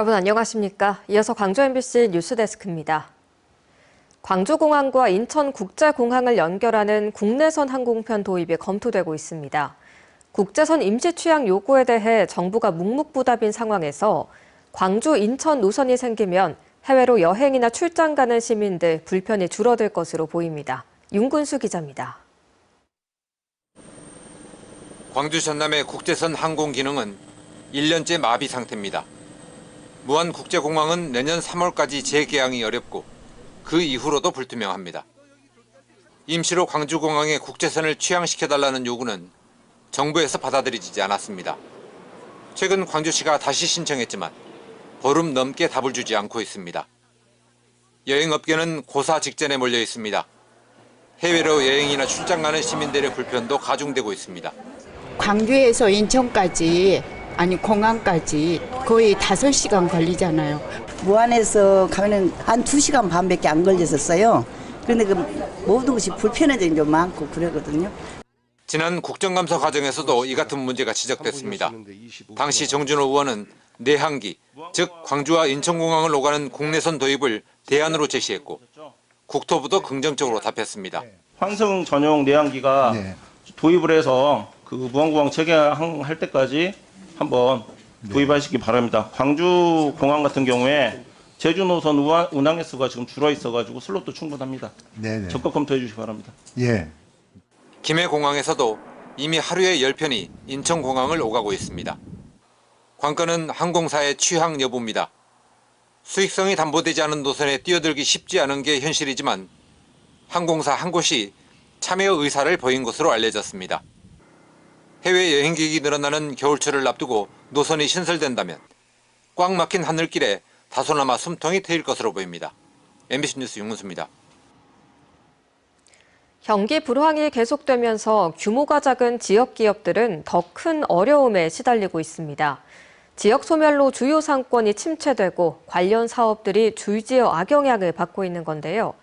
여러분 안녕하십니까? 이어서 광주 MBC 뉴스데스크입니다. 광주공항과 인천국제공항을 연결하는 국내선 항공편 도입이 검토되고 있습니다. 국제선 임시 취항 요구에 대해 정부가 묵묵부답인 상황에서 광주 인천 노선이 생기면 해외로 여행이나 출장 가는 시민들 불편이 줄어들 것으로 보입니다. 윤근수 기자입니다. 광주 전남의 국제선 항공 기능은 1년째 마비 상태입니다. 무안국제공항은 내년 3월까지 재개항이 어렵고 그 이후로도 불투명합니다. 임시로 광주공항에 국제선을 취항시켜달라는 요구는 정부에서 받아들이지 않았습니다. 최근 광주시가 다시 신청했지만 보름 넘게 답을 주지 않고 있습니다. 여행업계는 고사 직전에 몰려 있습니다. 해외로 여행이나 출장 가는 시민들의 불편도 가중되고 있습니다. 광주에서 인천까지 공항까지 거의 5시간 걸리잖아요. 무안에서 가면은 한 2시간 반밖에 안 걸렸었어요. 그런데 그 모든 것이 불편한 점이 좀 많고 그러거든요. 지난 국정감사 과정에서도 이 같은 문제가 지적됐습니다. 당시 정준호 의원은 내항기, 즉 광주와 인천공항을 오가는 국내선 도입을 대안으로 제시했고 국토부도 긍정적으로 답했습니다. 환승 전용 내항기가 도입을 해서 그 무안공항 재개항할 때까지 한번 도입하시기 바랍니다. 광주 공항 같은 경우에 제주 노선 운항 횟수가 지금 줄어 있어가지고 슬롯도 충분합니다. 적극 검토해 주시기 바랍니다. 김해공항에서도 이미 하루에 10편이 인천공항을 오가고 있습니다. 관건은 항공사의 취항 여부입니다. 수익성이 담보되지 않은 노선에 뛰어들기 쉽지 않은 게 현실이지만 항공사 한 곳이 참여 의사를 보인 것으로 알려졌습니다. 해외 여행객이 늘어나는 겨울철을 앞두고 노선이 신설된다면 꽉 막힌 하늘길에 다소나마 숨통이 트일 것으로 보입니다. MBC 뉴스 윤문수입니다. 경기 불황이 계속되면서 규모가 작은 지역 기업들은 더 큰 어려움에 시달리고 있습니다. 지역 소멸로 주요 상권이 침체되고 관련 사업들이 줄지어 악영향을 받고 있는 건데요.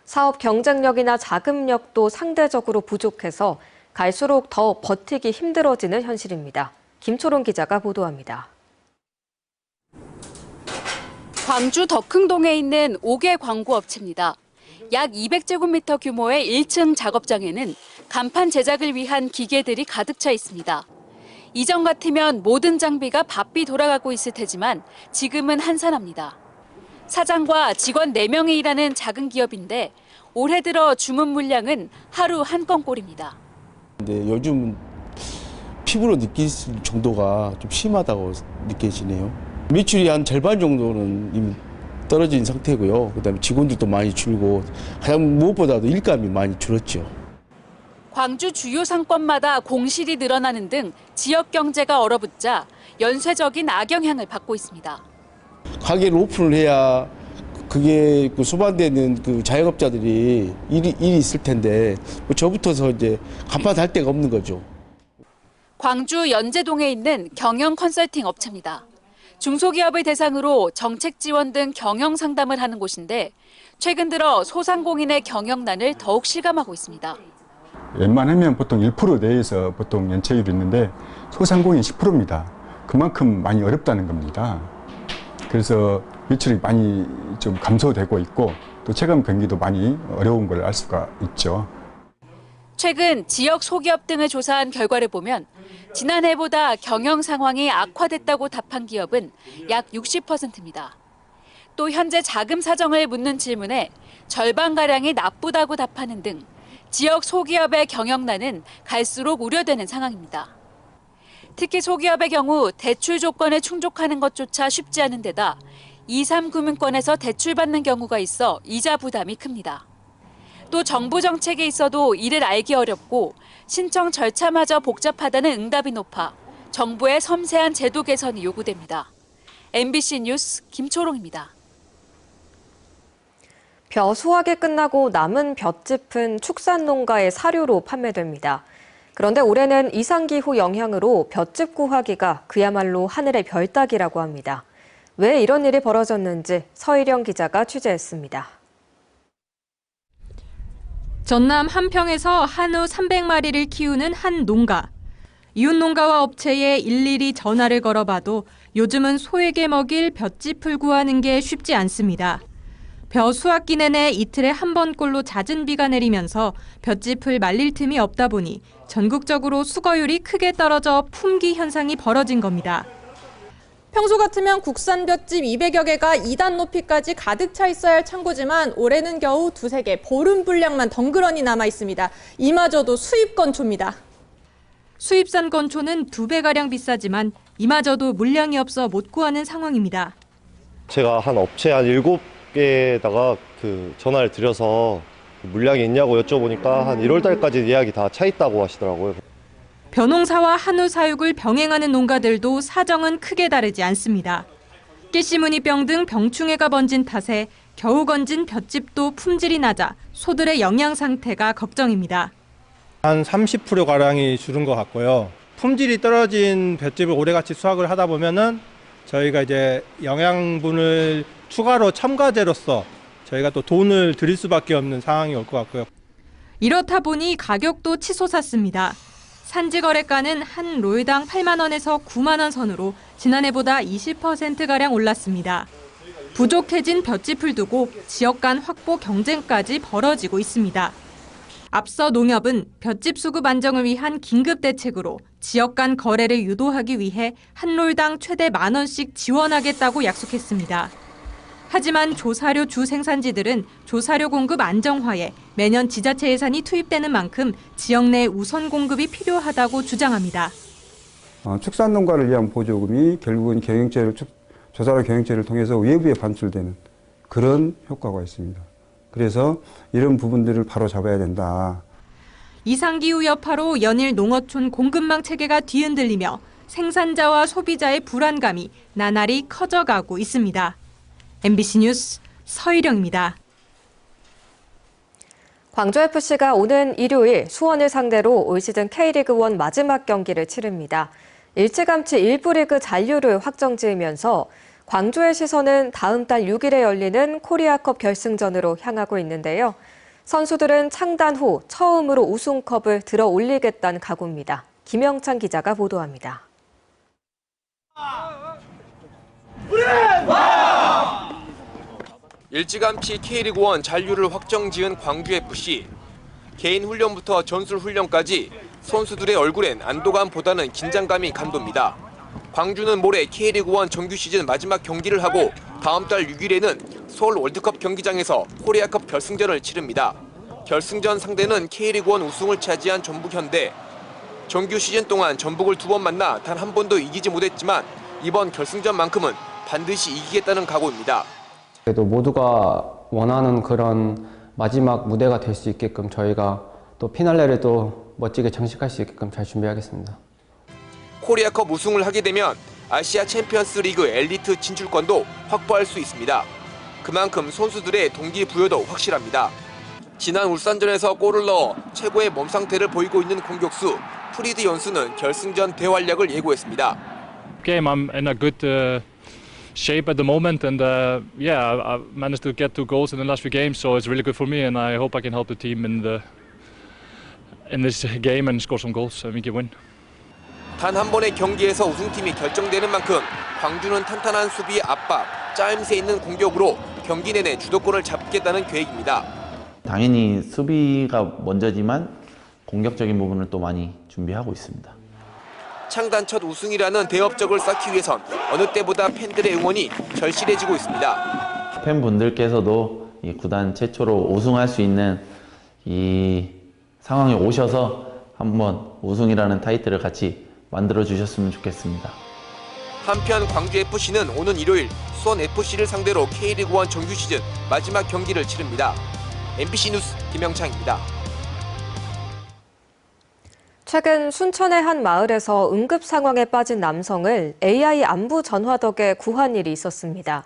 사업 경쟁력이나 자금력도 상대적으로 부족해서 갈수록 더 버티기 힘들어지는 현실입니다. 김초롱 기자가 보도합니다. 광주 덕흥동에 있는 5개 광고업체입니다. 약 200제곱미터 규모의 1층 작업장에는 간판 제작을 위한 기계들이 가득 차 있습니다. 이전 같으면 모든 장비가 바삐 돌아가고 있을 테지만 지금은 한산합니다. 사장과 직원 4명이 일하는 작은 기업인데 올해 들어 주문 물량은 하루 한 건꼴입니다. 근데 요즘 피부로 느낄 정도가 좀 심하다고 느껴지네요. 매출이 한 절반 정도는 이미 떨어진 상태고요. 그다음에 직원들도 많이 줄고 가장 무엇보다도 일감이 많이 줄었죠. 광주 주요 상권마다 공실이 늘어나는 등 지역 경제가 얼어붙자 연쇄적인 악영향을 받고 있습니다. 가게를 오픈을 해야 그게 수반되는 그 자영업자들이 일이 있을 텐데 저부터서 이제 간판 달 데가 없는 거죠. 광주 연제동에 있는 경영 컨설팅 업체입니다. 중소기업을 대상으로 정책 지원 등 경영 상담을 하는 곳인데 최근 들어 소상공인의 경영난을 더욱 실감하고 있습니다. 웬만하면 보통 1% 내에서 보통 연체율이 있는데 소상공인 10%입니다. 그만큼 많이 어렵다는 겁니다. 그래서 매출이 많이 좀 감소되고 있고 또 체감 경기도 많이 어려운 걸 알 수가 있죠. 최근 지역 소기업 등을 조사한 결과를 보면 지난해보다 경영 상황이 악화됐다고 답한 기업은 약 60%입니다. 또 현재 자금 사정을 묻는 질문에 절반가량이 나쁘다고 답하는 등 지역 소기업의 경영난은 갈수록 우려되는 상황입니다. 특히 소기업의 경우 대출 조건에 충족하는 것조차 쉽지 않은 데다 2,3금융권에서 대출받는 경우가 있어 이자 부담이 큽니다. 또 정부 정책에 있어도 이를 알기 어렵고 신청 절차마저 복잡하다는 응답이 높아 정부의 섬세한 제도 개선이 요구됩니다. MBC 뉴스 김초롱입니다. 벼 수확이 끝나고 남은 볏짚은 축산농가의 사료로 판매됩니다. 그런데 올해는 이상기후 영향으로 볏짚 구하기가 그야말로 하늘의 별 따기라고 합니다. 왜 이런 일이 벌어졌는지 서일영 기자가 취재했습니다. 전남 한평에서 한우 300마리를 키우는 한 농가. 이웃 농가와 업체에 일일이 전화를 걸어봐도 요즘은 소에게 먹일 볏짚을 구하는 게 쉽지 않습니다. 벼 수확기 내내 이틀에 한 번꼴로 잦은 비가 내리면서 볏짚을 말릴 틈이 없다 보니 전국적으로 수거율이 크게 떨어져 품귀 현상이 벌어진 겁니다. 평소 같으면 국산 볏짚 200여 개가 2단 높이까지 가득 차 있어야 할 창고지만 올해는 겨우 2-3개, 보름 분량만 덩그러니 남아 있습니다. 이마저도 수입 건초입니다. 수입산 건초는 2배가량 비싸지만 이마저도 물량이 없어 못 구하는 상황입니다. 제가 한 업체 한 7개에다가 전화를 드려서 물량이 있냐고 여쭤보니까 한 1월 달까지 예약이 다 차 있다고 하시더라고요. 벼농사와 한우 사육을 병행하는 농가들도 사정은 크게 다르지 않습니다. 깨씨무늬병 등 병충해가 번진 탓에 겨우 건진 볏짚도 품질이 낮아 소들의 영양 상태가 걱정입니다. 한 30%가량이 줄은 것 같고요. 품질이 떨어진 볏짚을 오래같이 수확을 하다 보면은 저희가 이제 영양분을 추가로 첨가제로서 저희가 또 돈을 들일 수밖에 없는 상황이 올 것 같고요. 이렇다 보니 가격도 치솟았습니다. 산지 거래가는 한 롤당 8만 원에서 9만 원 선으로 지난해보다 20%가량 올랐습니다. 부족해진 볏짚을 두고 지역 간 확보 경쟁까지 벌어지고 있습니다. 앞서 농협은 볏짚 수급 안정을 위한 긴급 대책으로 지역 간 거래를 유도하기 위해 한 롤당 최대 1만 원씩 지원하겠다고 약속했습니다. 하지만 조사료 주 생산지들은 조사료 공급 안정화에 매년 지자체 예산이 투입되는 만큼 지역 내 우선 공급이 필요하다고 주장합니다. 축산농가를 위한 보조금이 결국은 조사료 경영제를 통해서 외부에 반출되는 그런 효과가 있습니다. 그래서 이런 부분들을 바로 잡아야 된다. 이상기후 여파로 연일 농어촌 공급망 체계가 뒤흔들리며 생산자와 소비자의 불안감이 나날이 커져가고 있습니다. MBC 뉴스 서희령입니다. 광주FC가 오는 일요일 수원을 상대로 올 시즌 K리그1 마지막 경기를 치릅니다. 일찌감치 1부 리그 잔류를 확정지으면서 광주의 시선은 다음 달 6일에 열리는 코리아컵 결승전으로 향하고 있는데요. 선수들은 창단 후 처음으로 우승컵을 들어 올리겠다는 각오입니다. 김영찬 기자가 보도합니다. 일찌감치 K리그1 잔류를 확정지은 광주FC. 개인 훈련부터 전술 훈련까지 선수들의 얼굴엔 안도감보다는 긴장감이 감돕니다. 광주는 모레 K리그1 정규 시즌 마지막 경기를 하고 다음 달 6일에는 서울 월드컵 경기장에서 코리아컵 결승전을 치릅니다. 결승전 상대는 K리그1 우승을 차지한 전북현대. 정규 시즌 동안 전북을 2번 만나 단 한 번도 이기지 못했지만 이번 결승전만큼은 반드시 이기겠다는 각오입니다. 그래도 모두가 원하는 그런 마지막 무대가 될 수 있게끔 저희가 또 피날레를 또 멋지게 장식할 수 있게끔 잘 준비하겠습니다. 코리아컵 우승을 하게 되면 아시아 챔피언스 리그 엘리트 진출권도 확보할 수 있습니다. 그만큼 선수들의 동기부여도 확실합니다. 지난 울산전에서 골을 넣어 최고의 몸 상태를 보이고 있는 공격수 프리드 연수는 결승전 대활약을 예고했습니다. Game, I'm in a good shape at the moment, and I managed to get 2 goals in the last few games, so it's really good for me, and I hope I can help the team in this game and score some goals and we can win. 단 한 번의 경기에서 우승팀이 결정되는 만큼 광주는 탄탄한 수비 압박, 짜임새 있는 공격으로 경기 내내 주도권을 잡겠다는 계획입니다. 당연히 수비가 먼저지만 공격적인 부분을 또 많이 준비하고 있습니다. 창단 첫 우승이라는 대업적을 쌓기 위해선 어느 때보다 팬들의 응원이 절실해지고 있습니다. 팬분들께서도 이 구단 최초로 우승할 수 있는 이 상황에 오셔서 한번 우승이라는 타이틀을 같이 만들어 주셨으면 좋겠습니다. 한편 광주FC는 오는 일요일 수원FC를 상대로 K리그1 정규 시즌 마지막 경기를 치릅니다. MBC 뉴스 김영창입니다. 최근 순천의 한 마을에서 응급 상황에 빠진 남성을 AI 안부 전화 덕에 구한 일이 있었습니다.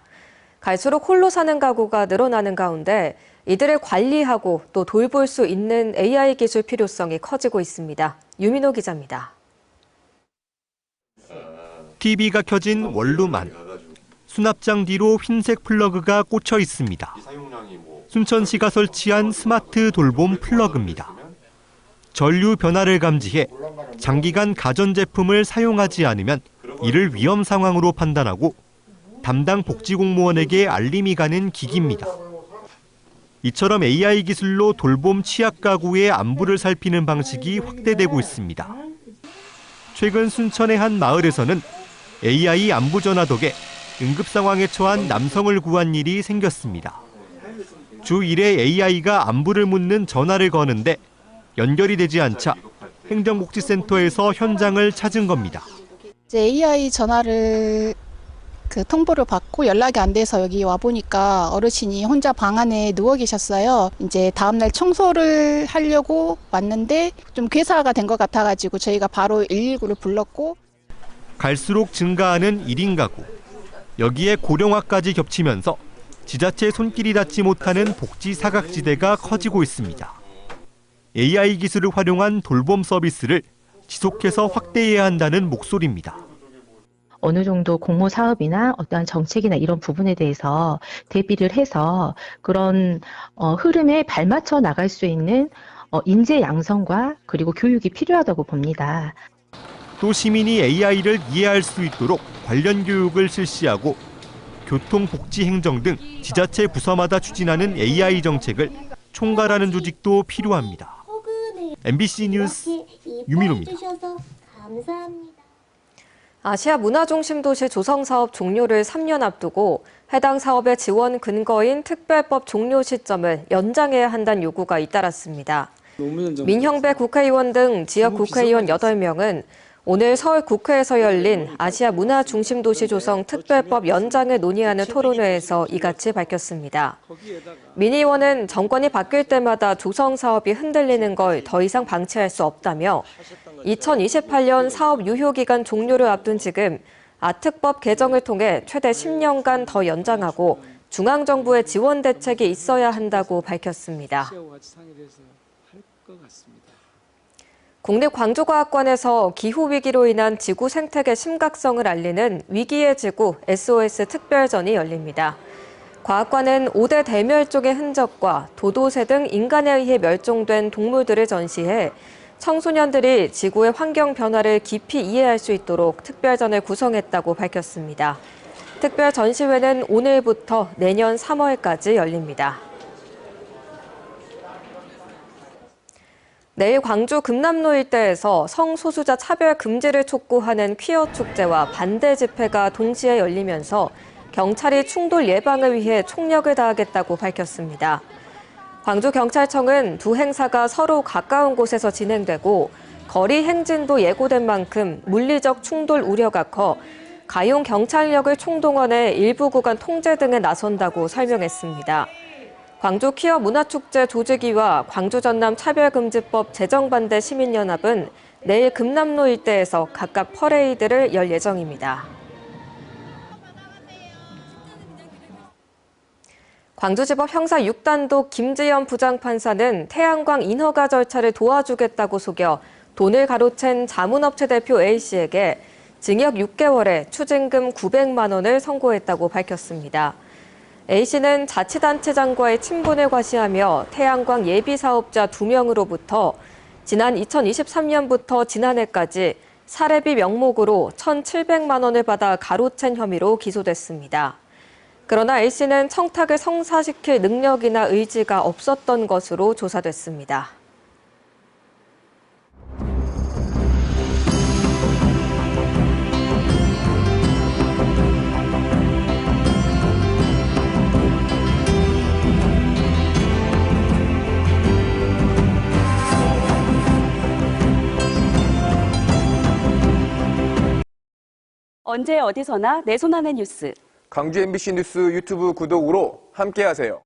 갈수록 홀로 사는 가구가 늘어나는 가운데 이들을 관리하고 또 돌볼 수 있는 AI 기술 필요성이 커지고 있습니다. 유민호 기자입니다. TV가 켜진 원룸안. 수납장 뒤로 흰색 플러그가 꽂혀 있습니다. 순천시가 설치한 스마트 돌봄 플러그입니다. 전류 변화를 감지해 장기간 가전제품을 사용하지 않으면 이를 위험 상황으로 판단하고 담당 복지공무원에게 알림이 가는 기기입니다. 이처럼 AI 기술로 돌봄 취약 가구의 안부를 살피는 방식이 확대되고 있습니다. 최근 순천의 한 마을에서는 AI 안부 전화 덕에 응급 상황에 처한 남성을 구한 일이 생겼습니다. 주 1회 AI가 안부를 묻는 전화를 거는데 연결이 되지 않자 행정복지센터에서 현장을 찾은 겁니다. 이제 AI 전화를 통보를 받고 연락이 안 돼서 여기 와 보니까 어르신이 혼자 방 안에 누워 계셨어요. 이제 다음날 청소를 하려고 왔는데 좀 괴사가 된 것 같아가지고 저희가 바로 119를 불렀고. 갈수록 증가하는 1인 가구. 여기에 고령화까지 겹치면서 지자체 손길이 닿지 못하는 복지 사각지대가 커지고 있습니다. AI 기술을 활용한 돌봄 서비스를 지속해서 확대해야 한다는 목소리입니다. 어느 정도 공모 사업이나 어떠한 정책이나 이런 부분에 대해서 대비를 해서 그런 흐름에 발맞춰 나갈 수 있는 인재 양성과 그리고 교육이 필요하다고 봅니다. 또 시민이 AI를 이해할 수 있도록 관련 교육을 실시하고 교통복지행정 등 지자체 부서마다 추진하는 AI 정책을 총괄하는 조직도 필요합니다. MBC 뉴스 유민호입니다. 아시아 문화중심도시 조성사업 종료를 3년 앞두고 해당 사업의 지원 근거인 특별법 종료 시점을 연장해야 한다는 요구가 잇따랐습니다. 민형배 국회의원 등 지역 국회의원 8명은 오늘 서울 국회에서 열린 아시아 문화중심도시 조성 특별법 연장을 논의하는 토론회에서 이같이 밝혔습니다. 민 의원은 정권이 바뀔 때마다 조성 사업이 흔들리는 걸 더 이상 방치할 수 없다며 2028년 사업 유효기간 종료를 앞둔 지금 아특법 개정을 통해 최대 10년간 더 연장하고 중앙정부의 지원 대책이 있어야 한다고 밝혔습니다. 국립광주과학관에서 기후위기로 인한 지구 생태계 심각성을 알리는 위기의 지구 SOS 특별전이 열립니다. 과학관은 5대 대멸종의 흔적과 도도새 등 인간에 의해 멸종된 동물들을 전시해 청소년들이 지구의 환경 변화를 깊이 이해할 수 있도록 특별전을 구성했다고 밝혔습니다. 특별 전시회는 오늘부터 내년 3월까지 열립니다. 내일 광주 금남로 일대에서 성소수자 차별 금지를 촉구하는 퀴어 축제와 반대 집회가 동시에 열리면서 경찰이 충돌 예방을 위해 총력을 다하겠다고 밝혔습니다. 광주경찰청은 두 행사가 서로 가까운 곳에서 진행되고 거리 행진도 예고된 만큼 물리적 충돌 우려가 커 가용 경찰력을 총동원해 일부 구간 통제 등에 나선다고 설명했습니다. 광주 퀴어 문화축제 조직위와 광주 전남 차별금지법 제정반대 시민연합은 내일 금남로 일대에서 각각 퍼레이드를 열 예정입니다. 광주지법 형사 6단독 김지연 부장판사는 태양광 인허가 절차를 도와주겠다고 속여 돈을 가로챈 자문업체 대표 A씨에게 징역 6개월에 추징금 900만 원을 선고했다고 밝혔습니다. A씨는 자치단체장과의 친분을 과시하며 태양광 예비사업자 2명으로부터 지난 2023년부터 지난해까지 사례비 명목으로 1,700만 원을 받아 가로챈 혐의로 기소됐습니다. 그러나 A씨는 청탁을 성사시킬 능력이나 의지가 없었던 것으로 조사됐습니다. 언제 어디서나 내 손 안의 뉴스. 광주 MBC 뉴스 유튜브 구독으로 함께하세요.